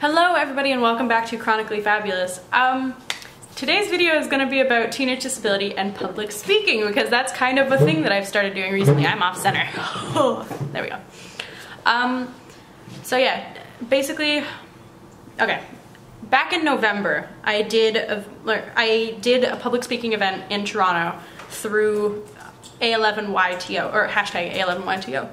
Hello everybody and welcome back to Chronically Fabulous. Today's video is going to be about teenage disability and public speaking because that's kind of a thing that I've started doing recently. I'm off center. Oh, there we go. So yeah, basically, okay. Back in November, I did a public speaking event in Toronto through A11YTO, or hashtag A11YTO.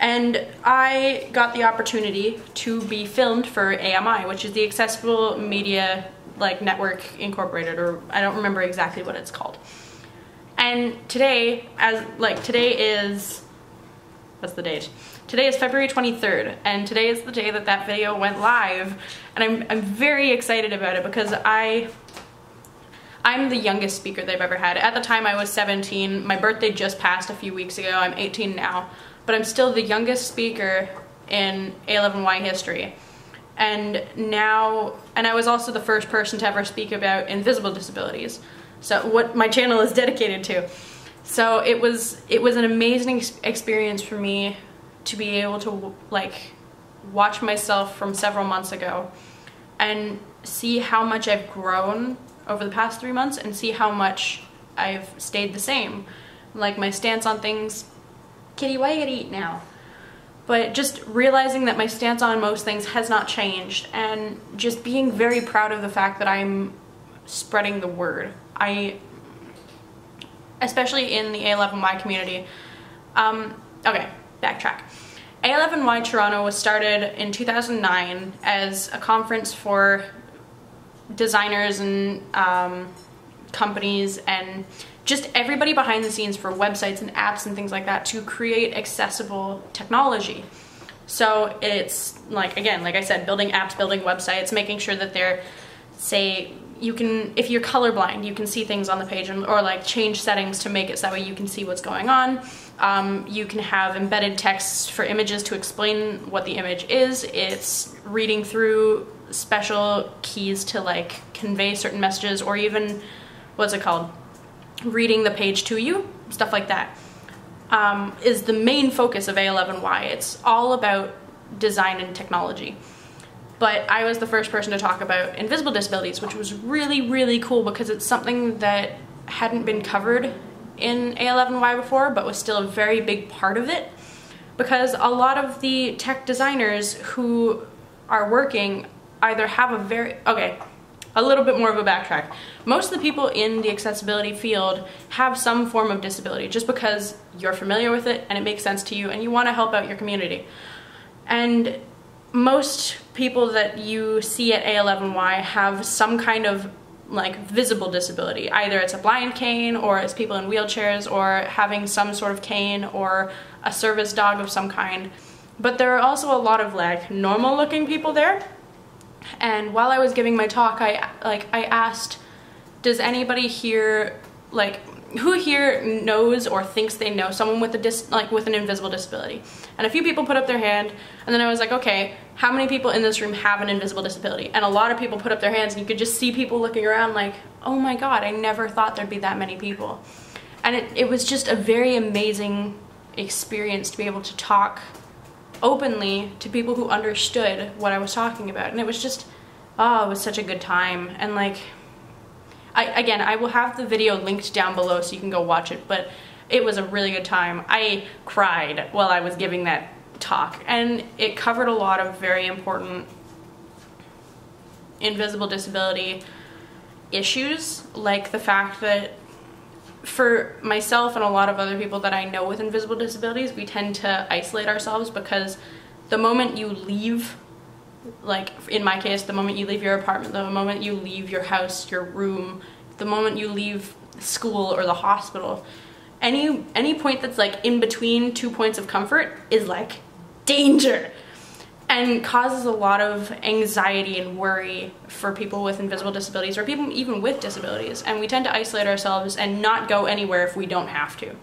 And I got the opportunity to be filmed for AMI, which is the Accessible Media Network Incorporated, or I don't remember exactly what it's called. And today, today is, what's the date? Today is February 23rd, and today is the day that that video went live, and I'm very excited about it because I'm the youngest speaker they've ever had. At the time I was 17, my birthday just passed a few weeks ago, I'm 18 now. But I'm still the youngest speaker in A11Y history. And I was also the first person to ever speak about invisible disabilities. So what my channel is dedicated to. So it was an amazing experience for me to be able to watch myself from several months ago and see how much I've grown over the past 3 months and see how much I've stayed the same. Like my stance on things. Kitty, why you gotta eat now? But just realizing that my stance on most things has not changed and just being very proud of the fact that I'm spreading the word. Especially in the A11Y community. Okay, backtrack. A11Y Toronto was started in 2009 as a conference for designers and companies and just everybody behind the scenes for websites and apps and things like that to create accessible technology. So it's again, like I said, building apps, building websites, making sure that they're, say, you can, if you're colorblind, you can see things on the page or change settings to make it so that way you can see what's going on. You can have embedded text for images to explain what the image is. It's reading through special keys to convey certain messages, or even, what's it called? Reading the page to you, stuff like that, is the main focus of A11Y. It's all about design and technology. But I was the first person to talk about invisible disabilities, which was really, really cool because it's something that hadn't been covered in A11Y before, but was still a very big part of it. Because a lot of the tech designers who are working either have a little bit more of a backtrack. Most of the people in the accessibility field have some form of disability just because you're familiar with it and it makes sense to you and you want to help out your community. And most people that you see at A11Y have some kind of visible disability. Either it's a blind cane, or it's people in wheelchairs, or having some sort of cane, or a service dog of some kind. But there are also a lot of normal looking people there. And while I was giving my talk, I asked, does anybody here, who here knows or thinks they know someone with with an invisible disability? And a few people put up their hand, and then I was like, okay, how many people in this room have an invisible disability? And a lot of people put up their hands, and you could just see people looking around oh my god, I never thought there'd be that many people. And it was just a very amazing experience to be able to talk openly to people who understood what I was talking about. And it was just, oh, it was such a good time. And again, I will have the video linked down below so you can go watch it, but it was a really good time. I cried while I was giving that talk, and it covered a lot of very important invisible disability issues, like the fact that for myself and a lot of other people that I know with invisible disabilities, we tend to isolate ourselves because the moment you leave, in my case, the moment you leave your apartment, the moment you leave your house, your room, the moment you leave school or the hospital, any point that's in between 2 points of comfort is danger, and causes a lot of anxiety and worry for people with invisible disabilities, or people even with disabilities. And we tend to isolate ourselves and not go anywhere if we don't have to.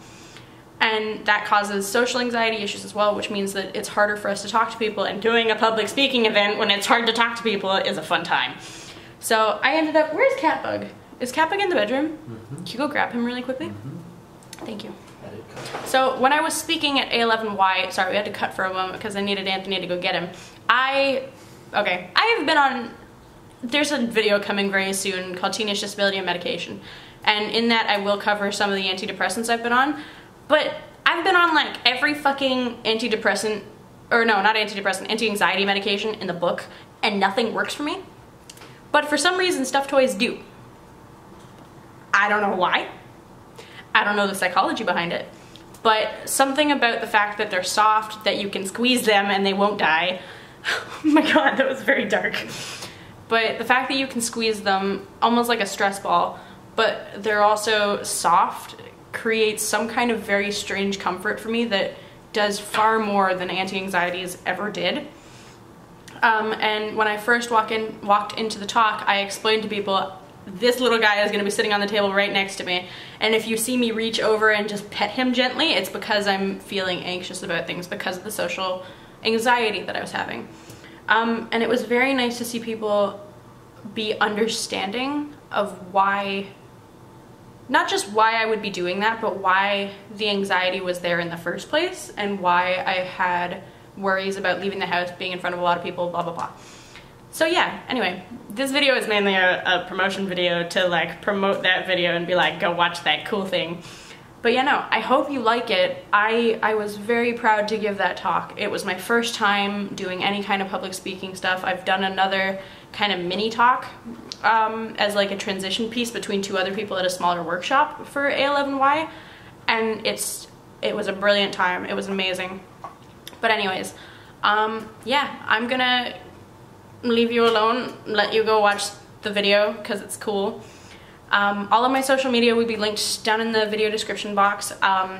And that causes social anxiety issues as well, which means that it's harder for us to talk to people, and doing a public speaking event when it's hard to talk to people is a fun time. So I ended up, where's Catbug? Is Catbug in the bedroom? Mm-hmm. Can you go grab him really quickly? Mm-hmm. Thank you. So when I was speaking at A11Y, sorry, we had to cut for a moment because I needed Anthony to go get him. I Okay, I have been on, there's a video coming very soon called Teenage Disability and Medication, and in that I will cover some of the antidepressants I've been on, but I've been on like every fucking antidepressant, or no, not antidepressant, anti-anxiety medication in the book, and nothing works for me. But for some reason, stuffed toys do. I don't know why. I don't know the psychology behind it. But something about the fact that they're soft, that you can squeeze them and they won't die. Oh my god, that was very dark. But the fact that you can squeeze them almost like a stress ball, but they're also soft, creates some kind of very strange comfort for me that does far more than anti-anxieties ever did. And when I first walked into the talk, I explained to people, this little guy is going to be sitting on the table right next to me, and if you see me reach over and just pet him gently, it's because I'm feeling anxious about things because of the social anxiety that I was having. And it was very nice to see people be understanding of why, not just why I would be doing that, but why the anxiety was there in the first place, and why I had worries about leaving the house, being in front of a lot of people, blah blah blah. So yeah, anyway, this video is mainly a promotion video to like promote that video and be like, go watch that cool thing. But yeah, no, I hope you like it. I was very proud to give that talk. It was my first time doing any kind of public speaking stuff. I've done another kind of mini talk as like a transition piece between two other people at a smaller workshop for A11Y, and it was a brilliant time. It was amazing. But anyways, yeah, I'm gonna leave you alone, let you go watch the video because it's cool. All of my social media will be linked down in the video description box.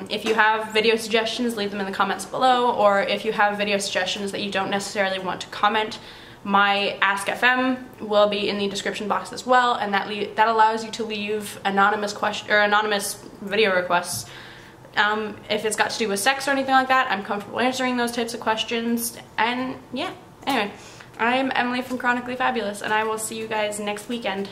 If you have video suggestions, leave them in the comments below, or if you have video suggestions that you don't necessarily want to comment, my Ask FM will be in the description box as well, and that allows you to leave anonymous video requests. If it's got to do with sex or anything like that, I'm comfortable answering those types of questions. And yeah, anyway, I'm Emily from Chronically Fabulous, and I will see you guys next weekend.